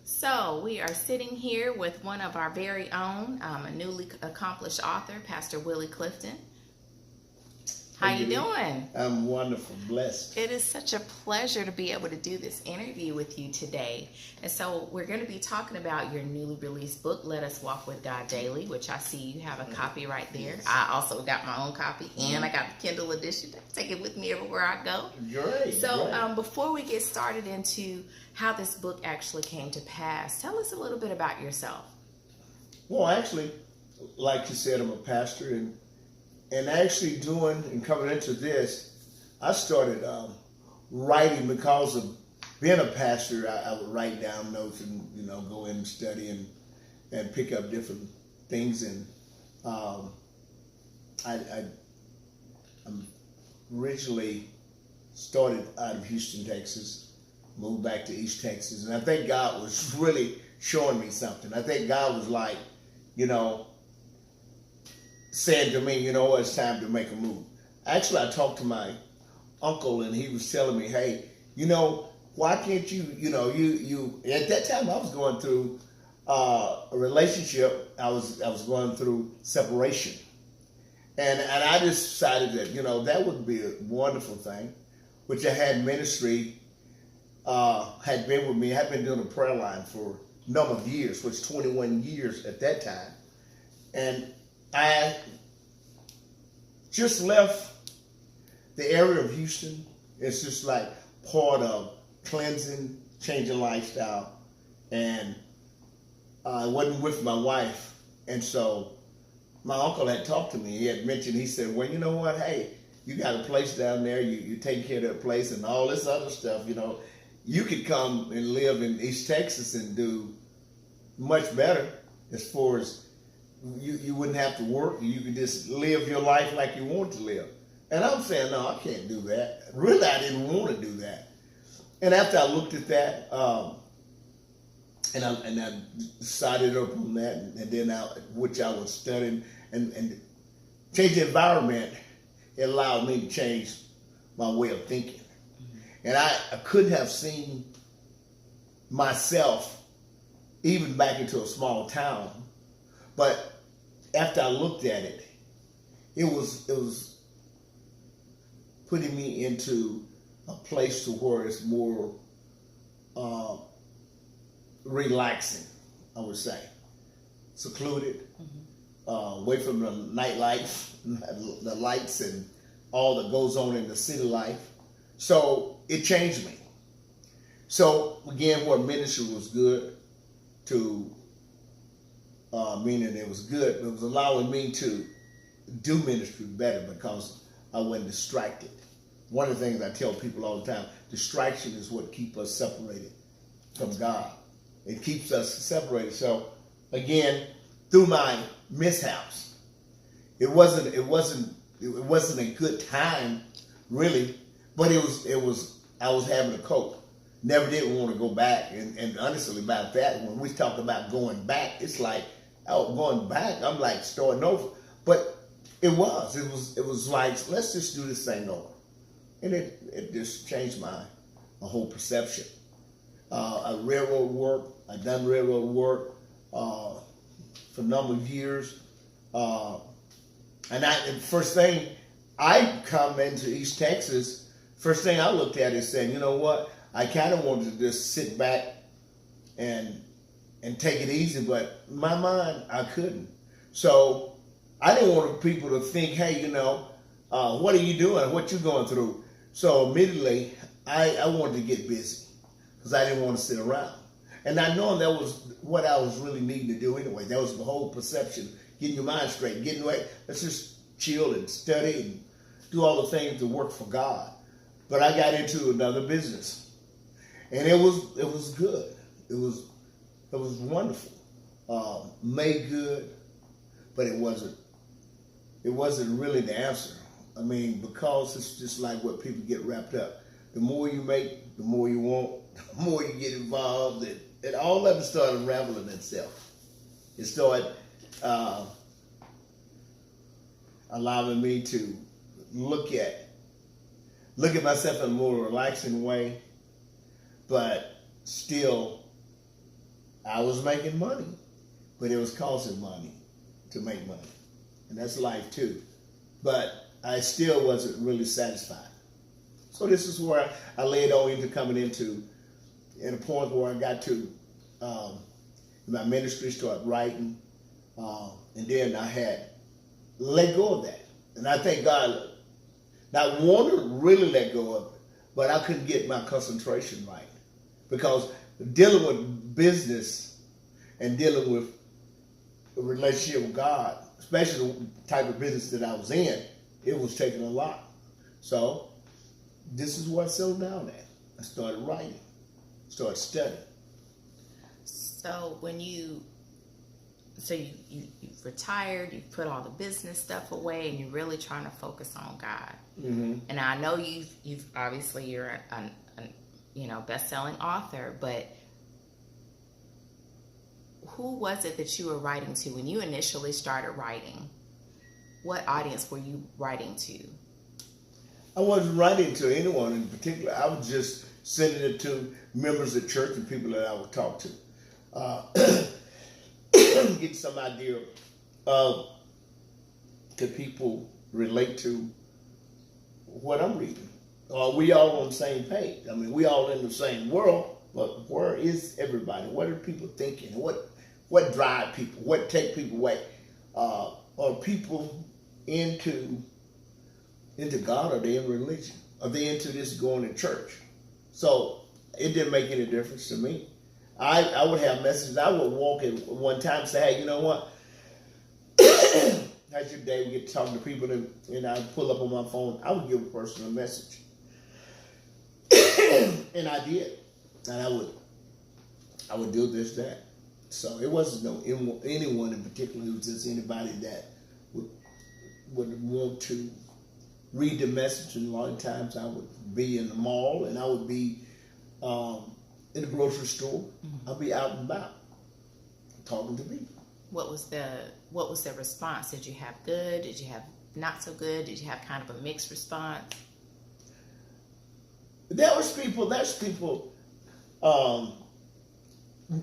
So we are sitting here with one of our very own, a newly accomplished author, Pastor Willie Clifton. How you doing? I'm wonderful, blessed. It is such a pleasure to be able to do this interview with you today. And so we're going to be talking about your newly released book, Let Us Walk with God Daily, which I see you have a copy right there. Yes. I also got my own copy, and I got the Kindle edition. I take it with me everywhere I go. Great. So before we get started into how this book actually came to pass, tell us a little bit about yourself. Well, actually, like you said, I'm a pastor, and actually doing and coming into this, I started writing because of being a pastor. I would write down notes and go in and study and pick up different things. And I'm originally started out of Houston, Texas, moved back to East Texas, and I think God was really showing me something. I think God was like, said to me, it's time to make a move. Actually, I talked to my uncle, and he was telling me, hey, why can't you at that time I was going through a relationship. I was going through separation. And I just decided that, that would be a wonderful thing, which I had ministry, had been with me. I had been doing a prayer line for a number of years, which 21 years at that time. And I just left the area of Houston. It's just like part of cleansing, changing lifestyle. And I wasn't with my wife. And so my uncle had talked to me. He had mentioned, he said, well, you know what? Hey, you got a place down there. You take care of that place and all this other stuff. You could come and live in East Texas and do much better as far as you wouldn't have to work. You could just live your life like you want to live. And I'm saying, no, I can't do that. Really, I didn't want to do that. And after I looked at that, and I decided upon that, and then which I was studying, and change the environment, it allowed me to change my way of thinking. And I couldn't have seen myself even back into a small town. But after I looked at it, it was putting me into a place to where it's more relaxing, I would say. Secluded, away from the nightlife, the lights and all that goes on in the city life. So it changed me. So again, where ministry was good to meaning it was good, but it was allowing me to do ministry better because I wasn't distracted. One of the things I tell people all the time, distraction is what keeps us separated from God. It keeps us separated. So again, through my mishaps, it wasn't a good time really, but I was having to cope. Never did want to go back, and honestly about that, when we talk about going back, it's like, going back, I'm like starting over. But it was like, let's just do this thing over. And it just changed my whole perception. I railroad work, I've done railroad work for a number of years. And first thing, I come into East Texas, first thing I looked at is saying, you know what, I kind of wanted to just sit back and take it easy, but in my mind, I couldn't. So I didn't want people to think, hey, what are you doing? What you going through? So immediately, I wanted to get busy because I didn't want to sit around. And I know that was what I was really needing to do anyway. That was the whole perception, getting your mind straight, getting away. Let's just chill and study and do all the things to work for God. But I got into another business. And it was good. It was wonderful. Made good, but it wasn't really the answer. I mean, because it's just like what people get wrapped up. The more you make, the more you want, the more you get involved, and all of it started unraveling itself. It started allowing me to look at myself in a more relaxing way, but still I was making money, but it was costing money to make money. And that's life too. But I still wasn't really satisfied. So this is where I led on into coming into, at a point where I got to, my ministry, started writing, and then I had let go of that. And I thank God, not want to really let go of it, but I couldn't get my concentration right. Because dealing with business and dealing with a relationship with God, especially the type of business that I was in, it was taking a lot. So this is where I settled down at. I started writing, started studying. So when you retired, you put all the business stuff away, and you're really trying to focus on God. Mm-hmm. And I know you've obviously you're a best-selling author, but who was it that you were writing to when you initially started writing? What audience were you writing to? I wasn't writing to anyone in particular. I was just sending it to members of church and people that I would talk to. Get some idea of could people relate to what I'm reading? Are we all on the same page? I mean, we all in the same world, but where is everybody? What are people thinking? What drive people? What take people away? Are people into God? Are they in religion? Are they into this going to church? So it didn't make any difference to me. I would have messages. I would walk in one time and say, hey, you know what? How's your day? We get to talking to people, and I pull up on my phone. I would give a person a message. And I did. And I would do this, that. So it wasn't anyone in particular. It was just anybody that would want to read the message. And a lot of times I would be in the mall, and I would be in the grocery store. Mm-hmm. I'll be out and about talking to people. What was the response? Did you have good? Did you have not so good? Did you have kind of a mixed response? There's people,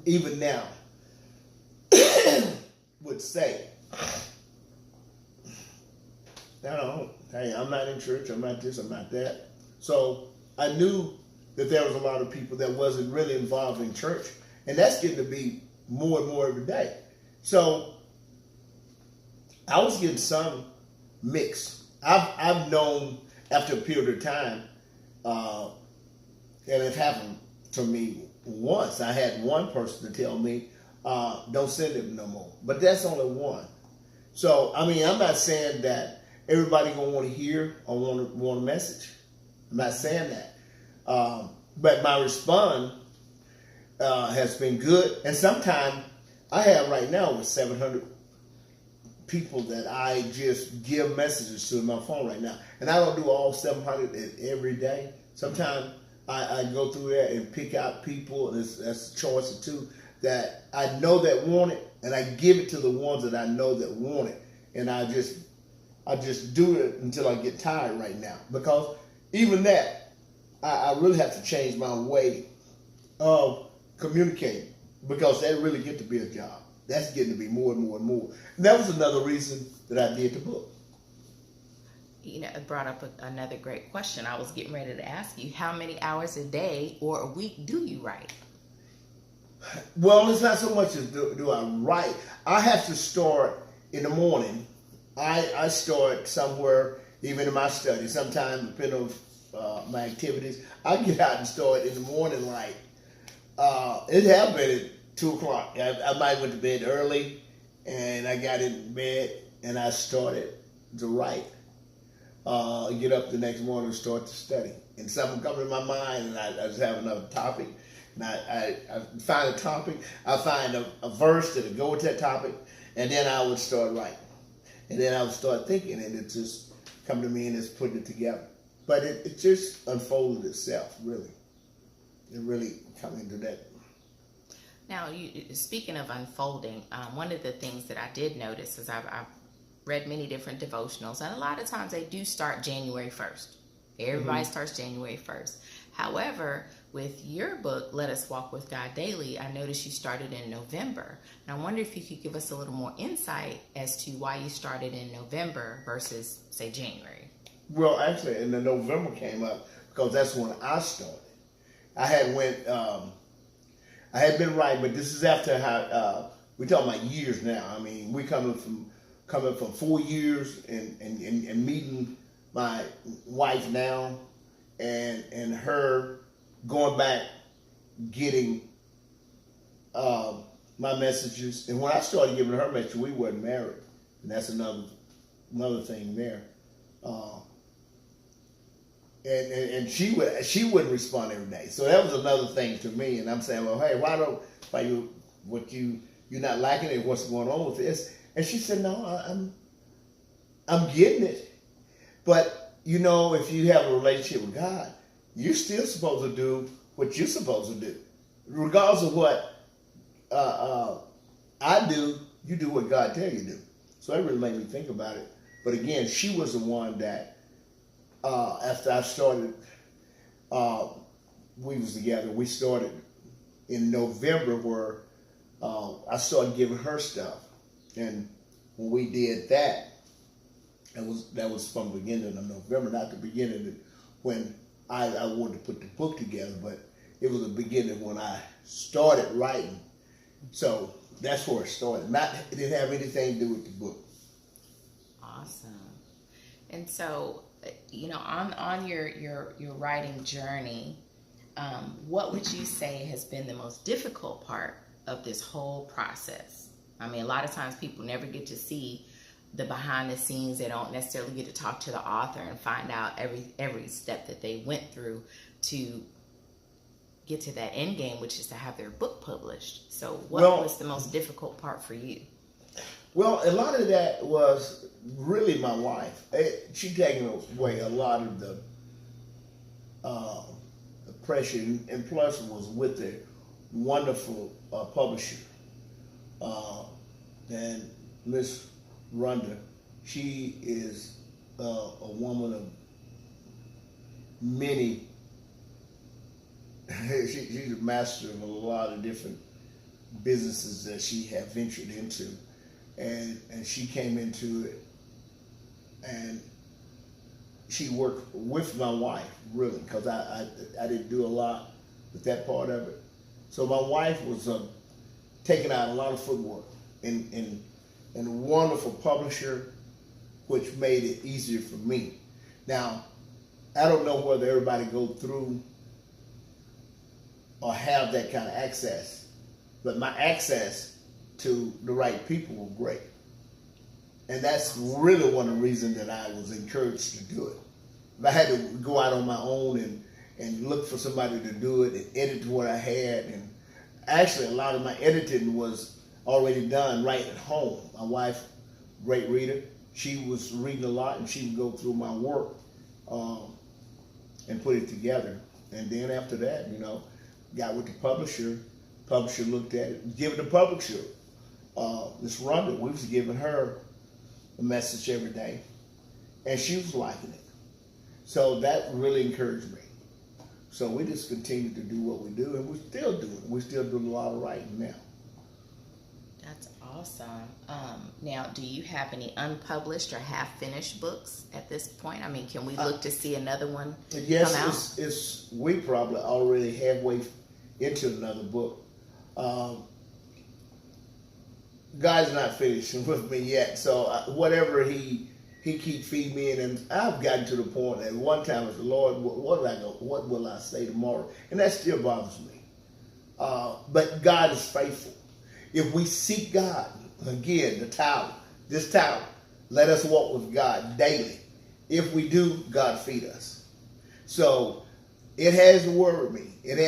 even now, would say, hey, I'm not in church, I'm not this, I'm not that. So I knew that there was a lot of people that wasn't really involved in church, and that's getting to be more and more every day. So I was getting some mix. I've known after a period of time, and it happened to me once. I had one person to tell me, don't send it no more. But that's only one. So, I mean, I'm not saying that everybody gonna want to hear or want a message. I'm not saying that. But my response has been good. And sometimes I have right now over 700 people that I just give messages to in my phone right now. And I don't do all 700 every day. Sometimes I go through there and pick out people, and that's a choice of two, that I know that want it, and I give it to the ones that I know that want it. And I just do it until I get tired right now. Because even that, I really have to change my way of communicating, because that really get to be a job. That's getting to be more and more and more. And that was another reason that I did the book. It brought up another great question. I was getting ready to ask you, how many hours a day or a week do you write? Well, it's not so much as do I write. I have to start in the morning. I start somewhere, even in my study. Sometimes, depending on my activities, I get out and start in the morning. Like it happened at 2 o'clock. I might went to bed early, and I got in bed and I started to write. Get up the next morning and start to study. And something comes in my mind, and I just have another topic. And I find a topic, I find a verse that'll go with that topic, and then I would start writing. And then I would start thinking, and it just come to me and just putting it together. But it just unfolded itself, really. It really come into that. Now, speaking of unfolding, one of the things that I did notice is I've read many different devotionals, and a lot of times they do start January 1st. Everybody starts January 1st. However, with your book, Let Us Walk with God Daily, I noticed you started in November. And I wonder if you could give us a little more insight as to why you started in November versus, say, January. Well, actually, and the November came up because that's when I started. I had been writing, but this is after how we're talking about years now. I mean, we coming from 4 years and meeting my wife now, and her going back, getting my messages. And when I started giving her messages, we weren't married, and that's another thing there. And she wouldn't respond every day, so that was another thing to me. And I'm saying, well, hey, you're not liking it? What's going on with this? And she said, no, I'm getting it. But if you have a relationship with God, you're still supposed to do what you're supposed to do, regardless of what I do. You do what God tells you to do. So that really made me think about it. But again, she was the one that. After I started, we was together. We started in November, where I started giving her stuff, and when we did that, that was from the beginning of November, not the beginning when I wanted to put the book together, but it was the beginning when I started writing. So that's where it started. It didn't have anything to do with the book. Awesome. And so, on your writing journey, what would you say has been the most difficult part of this whole process? I mean, a lot of times people never get to see the behind the scenes. They don't necessarily get to talk to the author and find out every step that they went through to get to that end game, which is to have their book published. So what was the most difficult part for you? Well, a lot of that was really my wife. She taken away a lot of the pressure, and plus was with a wonderful publisher. And Miss Rhonda, she is a woman of many. She's a master of a lot of different businesses that she had ventured into. And she came into it, and she worked with my wife, really, because I didn't do a lot with that part of it. So my wife was taking out a lot of footwork, and a wonderful publisher, which made it easier for me. Now, I don't know whether everybody go through or have that kind of access, but my access to the right people were great. And that's really one of the reasons that I was encouraged to do it. If I had to go out on my own and look for somebody to do it and edit what I had, and actually a lot of my editing was already done right at home. My wife, great reader, she was reading a lot, and she would go through my work and put it together. And then after that, got with the publisher. Publisher looked at it, give it to the publisher. Miss Rhonda, we was giving her a message every day, and she was liking it. So that really encouraged me. So we just continued to do what we do, and we're still doing it. We're still doing a lot of writing now. That's awesome. Now, do you have any unpublished or half-finished books at this point? I mean, can we look to see another one come out? Yes, we probably already halfway into another book. God's not finished with me yet, so whatever He keep feeding me, and I've gotten to the point that one time I said, Lord, what will I say tomorrow? And that still bothers me. But God is faithful. If we seek God, again, this title, let us walk with God daily. If we do, God feed us. So it has worried me. It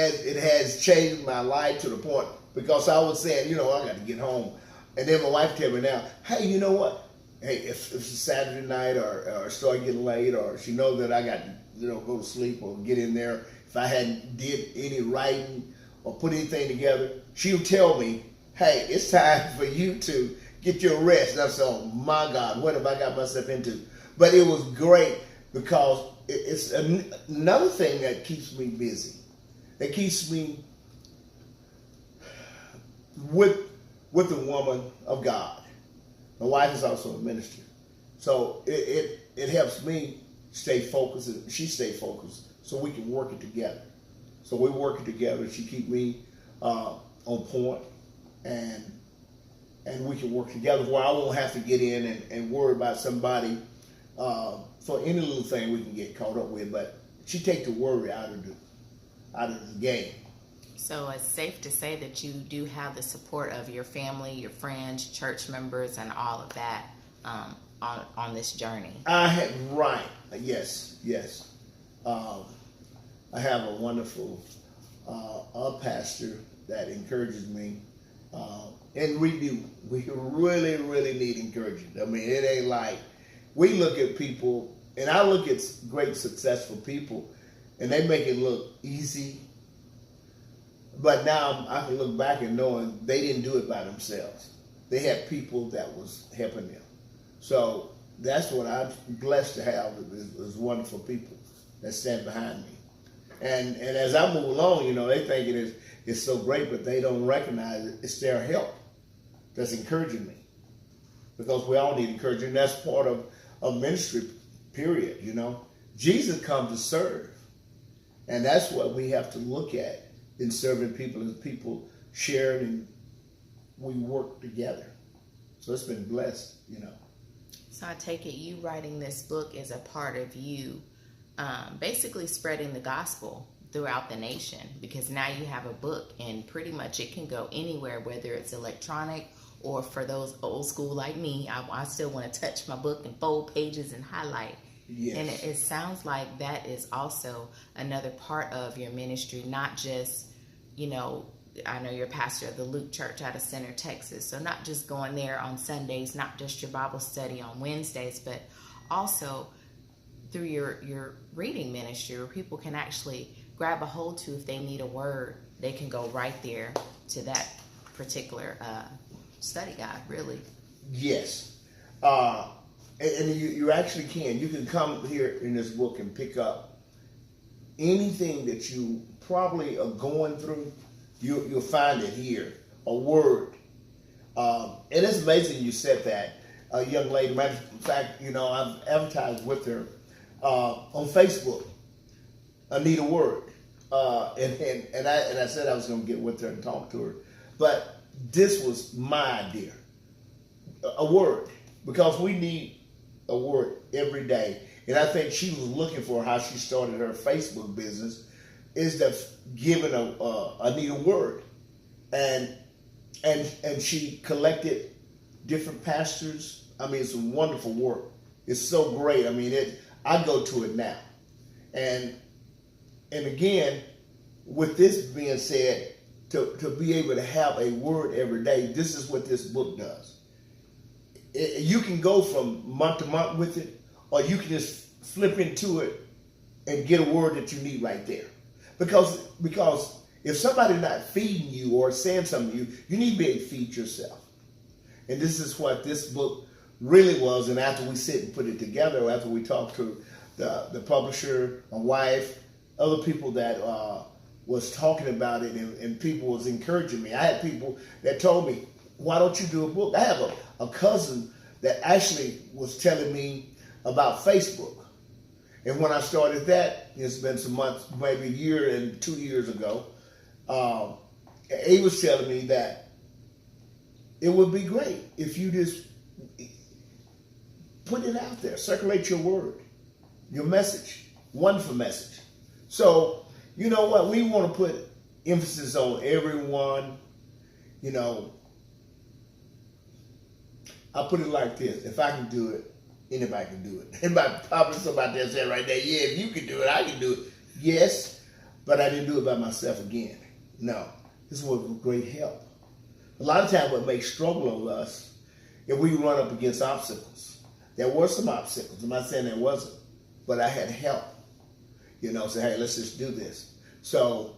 has changed my life to the point, because I was saying, I got to get home. And then my wife tell me now, hey, you know what? Hey, if it's a Saturday night or start getting late, or she knows that I got to go to sleep or get in there, if I hadn't did any writing or put anything together, she'll tell me, hey, it's time for you to get your rest. And I said, oh my God, what have I got myself into? But it was great, because it's another thing that keeps me busy. It keeps me with the woman of God. My wife is also a minister. So it helps me stay focused and she stay focused so we can work it together. So we work it together. She keep me on point and we can work together where I won't have to get in and worry about somebody for any little thing we can get caught up with. But she take the worry out of the game. So it's safe to say that you do have the support of your family, your friends, church members, and all of that on this journey. Yes. I have a wonderful pastor that encourages me, and we really, really need encouragement. I mean, it ain't like we look at people, and I look at great successful people, and they make it look easy. But now I can look back and knowing they didn't do it by themselves. They had people that was helping them. So that's what I'm blessed to have is wonderful people that stand behind me. And as I move along, they think it's so great, but they don't recognize it. It's their help that's encouraging me. Because we all need encouragement. That's part of ministry, period, Jesus comes to serve. And that's what we have to look at in serving people, as people sharing and we work together. So it's been blessed, So I take it you writing this book is a part of you basically spreading the gospel throughout the nation, because now you have a book and pretty much it can go anywhere, whether it's electronic or for those old school like me, I still want to touch my book and fold pages and highlight. Yes. And it sounds like that is also another part of your ministry, not just, I know you're a pastor of the Luke Church out of Center, Texas. So not just going there on Sundays, not just your Bible study on Wednesdays, but also through your reading ministry where people can actually grab a hold to if they need a word. They can go right there to that particular study guide, really. Yes. And you actually can. You can come here in this book and pick up anything that you probably are going through. You'll find it here. A word. And it's amazing you said that. A young lady, matter of fact, I've advertised with her on Facebook. I need a word. And I said I was going to get with her and talk to her. But this was my idea. A word. Because we need a word every day. And I think she was looking for how she started her Facebook business is that giving I need a word. And she collected different pastors. I mean, it's a wonderful work. It's so great. I mean, I go to it now. And again, with this being said, to be able to have a word every day, this is what this book does. You can go from month to month with it, or you can just flip into it and get a word that you need right there. Because if somebody's not feeding you or saying something to you, you need to be able to feed yourself. And this is what this book really was. And after we sit and put it together, after we talked to the publisher, my wife, other people that was talking about it, and people was encouraging me. I had people that told me, why don't you do a book? I have a cousin that actually was telling me about Facebook. And when I started that, it's been some months, maybe a year and 2 years ago, he was telling me that it would be great if you just put it out there, circulate your word, your message, wonderful message. So, you know what? We want to put emphasis on everyone, I'll put it like this. If I can do it, anybody can do it. And probably somebody there said right there, yeah, if you can do it, I can do it. Yes, but I didn't do it by myself again. No, this was with great help. A lot of times what makes struggle of us, if we run up against obstacles. There were some obstacles. I'm not saying there wasn't, but I had help. Say, hey, let's just do this. So,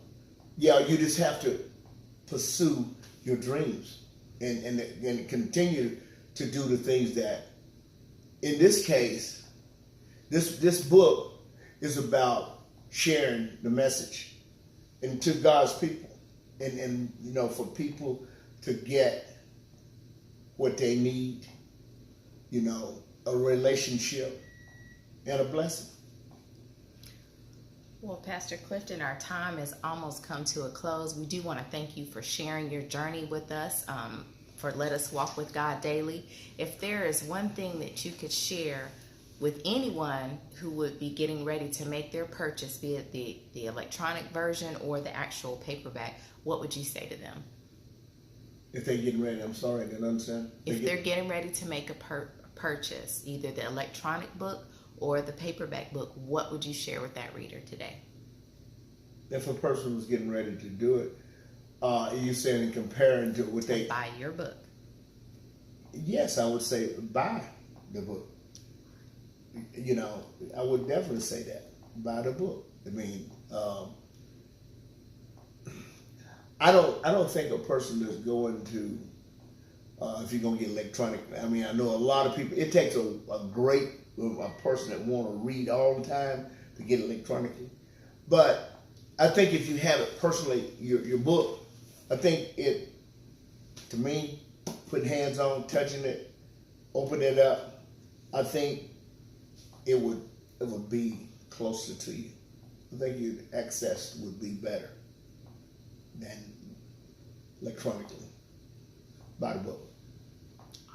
yeah, you just have to pursue your dreams and continue to do the things that, in this case, this book is about sharing the message and to God's people, and you know, for people to get what they need, you know, a relationship and a blessing. Well, Pastor Clifton, our time has almost come to a close. We do want to thank you for sharing your journey with us, for Let Us Walk with God Daily. If there is one thing that you could share with anyone who would be getting ready to make their purchase, be it the electronic version or the actual paperback, what would you say to them? If they're getting ready, I'm sorry, I didn't understand. If they're getting ready to make a purchase, either the electronic book or the paperback book, what would you share with that reader today? If a person was getting ready to do it, you're saying in comparing to what they buy your book. Yes, I would say buy the book. You know, I would definitely say that. Buy the book. I mean, I don't think a person that's going to if you're gonna get electronic. I mean, I know a lot of people. It takes a person that want to read all the time to get electronically. But I think if you have it personally, your book, I think it, to me, putting hands on, touching it, open it up, I think it would be closer to you. I think your access would be better than electronically by the book.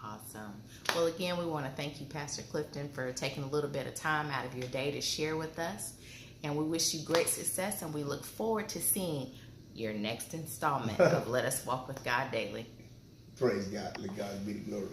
Awesome. Well, again, we want to thank you, Pastor Clifton, for taking a little bit of time out of your day to share with us. And we wish you great success, and we look forward to seeing your next installment of Let Us Walk with God Daily. Praise God. Let God be the glory.